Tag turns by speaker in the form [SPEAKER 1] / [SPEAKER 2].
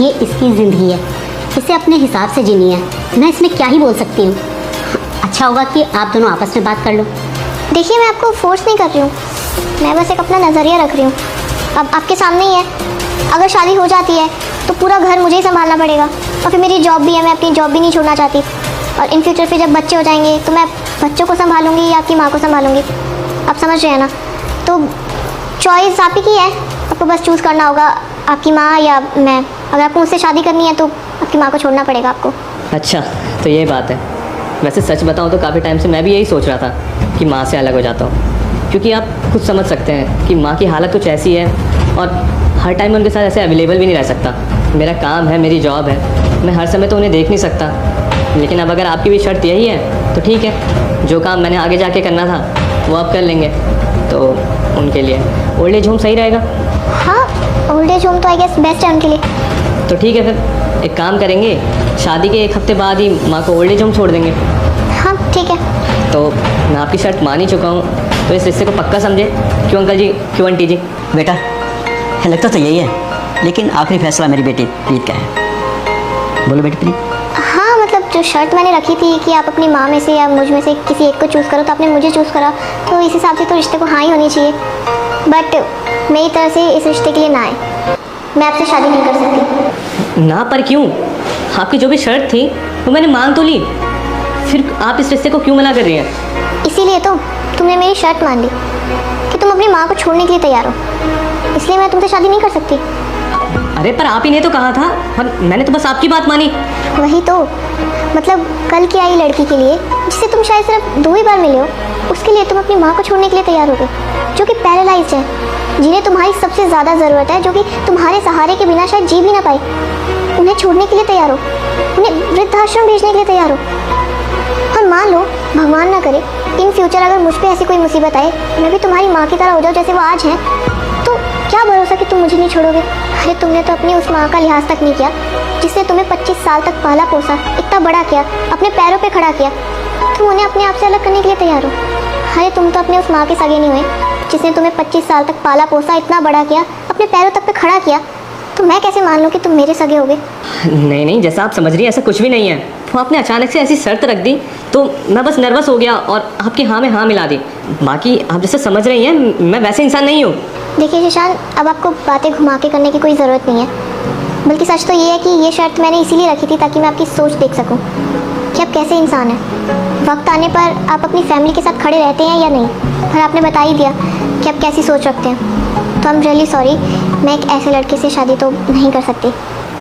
[SPEAKER 1] ये इसकी ज़िंदगी है, इसे अपने हिसाब से जीनी है। मैं इसमें क्या ही बोल सकती हूँ। अच्छा होगा कि आप दोनों आपस में बात कर लो।
[SPEAKER 2] देखिए, मैं आपको फोर्स नहीं कर रही हूँ, मैं बस एक अपना नज़रिया रख रही हूँ। अब आपके सामने ही है, अगर शादी हो जाती है तो पूरा घर मुझे ही संभालना पड़ेगा, और फिर मेरी जॉब भी है, मैं अपनी जॉब भी नहीं छोड़ना चाहती। और इन फ्यूचर फिर जब बच्चे हो जाएंगे तो मैं बच्चों को संभालूंगी या आपकी माँ को संभालूंगी, आप समझ रहे हैं ना। तो चॉइस आप ही की है, आपको बस चूज़ करना होगा, आपकी माँ या मैं। अगर आपको मुझसे शादी करनी है तो आपकी माँ को छोड़ना पड़ेगा आपको।
[SPEAKER 3] अच्छा, तो ये बात है। वैसे सच बताऊँ तो काफ़ी टाइम से मैं भी यही सोच रहा था कि माँ से अलग हो जाता हूँ, क्योंकि आप खुद समझ सकते हैं कि माँ की हालत कुछ ऐसी है, और हर टाइम उनके साथ ऐसे अवेलेबल भी नहीं रह सकता। मेरा काम है, मेरी जॉब है, मैं हर समय तो उन्हें देख नहीं सकता। लेकिन अब अगर आपकी भी शर्त यही है तो ठीक है, जो काम मैंने आगे जाके करना था वो आप कर लेंगे, तो उनके लिए ओल्ड एज होम सही रहेगा।
[SPEAKER 2] हाँ, ओल्ड एज होम तो आई गेस बेस्ट है उनके लिए।
[SPEAKER 3] तो ठीक है, फिर एक काम करेंगे, शादी के 1 हफ्ते बाद ही माँ को ओल्ड एज होम छोड़ देंगे।
[SPEAKER 2] हाँ ठीक है।
[SPEAKER 3] तो मैं आपकी शर्त मान ही चुका हूँ, तो इस रिश्ते को पक्का समझे। क्यों अंकल जी, क्यों आंटी जी?
[SPEAKER 4] बेटा, लगता तो यही है, लेकिन आखिरी फैसला मेरी बेटी प्रीत का है। बोलो बेटी प्रीत।
[SPEAKER 2] हाँ, मतलब जो शर्त मैंने रखी थी कि आप अपनी माँ में से या मुझ में से किसी एक को चूज़ करो, तो आपने मुझे चूज़ करा, तो इस हिसाब से तो रिश्ते को हाँ ही होनी चाहिए। बट मेरी तरफ से इस रिश्ते के लिए ना है, मैं आपसे शादी नहीं कर सकती।
[SPEAKER 3] ना पर क्यों? आपकी जो भी शर्त थी वो मैंने मान तो ली, फिर आप इस रिश्ते को क्यों मना कर रही हैं?
[SPEAKER 2] इसीलिए तो तुमने मेरी शर्त मान ली कि तुम अपनी माँ को छोड़ने के लिए तैयार हो, इसलिए मैं तुमसे शादी नहीं कर सकती।
[SPEAKER 3] अरे पर आप ही ने तो कहा था, और मैंने तो बस आपकी बात मानी।
[SPEAKER 2] वही तो, मतलब कल की आई लड़की के लिए जिससे तुम शायद सिर्फ 2 ही बार मिले हो, उसके लिए तुम अपनी माँ को छोड़ने के लिए तैयार हो गए, जो कि पैरालाइज्ड है, जिन्हें तुम्हारी सबसे ज़्यादा ज़रूरत है, जो कि तुम्हारे सहारे के बिना शायद जी भी ना पाए। उन्हें छोड़ने के लिए तैयार हो, उन्हें वृद्धाश्रम भेजने के लिए तैयार हो। और मान लो, भगवान ना करे, इन फ्यूचर अगर मुझ पर ऐसी कोई मुसीबत आए, मैं भी तुम्हारी माँ की तरह हो जाऊँ जैसे वो आज हैं, तो क्या भरोसा कि तुम मुझे नहीं छोड़ोगे। अरे तुमने तो अपनी उस माँ का लिहाज तक नहीं किया जिसने तुम्हें 25 साल तक पाला पोसा, इतना बड़ा किया, अपने पैरों पे खड़ा किया। तुम उन्हें अपने आप से अलग करने के लिए तैयार हो। अरे तुम तो अपने उस माँ के सगे नहीं हुए जिसने तुम्हें 25 साल तक पाला पोसा, इतना बड़ा किया, अपने पैरों तक पे खड़ा किया। तो मैं कैसे मान लूँ कि तुम मेरे सगे होगे।
[SPEAKER 3] नहीं नहीं, जैसा आप समझ रही हैं ऐसा कुछ भी नहीं है। वो आपने अचानक से ऐसी शर्त रख दी तो मैं बस नर्वस हो गया और आपकी हाँ में हाँ मिला दी। बाकी आप जैसे समझ रही हैं मैं वैसे इंसान नहीं हूँ।
[SPEAKER 2] देखिए शीशान, अब आपको बातें घुमा के करने की कोई ज़रूरत नहीं है, बल्कि सच तो ये है कि ये शर्त मैंने इसीलिए रखी थी ताकि मैं आपकी सोच देख सकूं कि आप कैसे इंसान हैं। वक्त आने पर आप अपनी फैमिली के साथ खड़े रहते हैं या नहीं, और आपने बता ही दिया कि आप कैसी सोच रखते हैं। तो आई एम रियली सॉरी, मैं एक ऐसे लड़के से शादी तो नहीं कर सकती।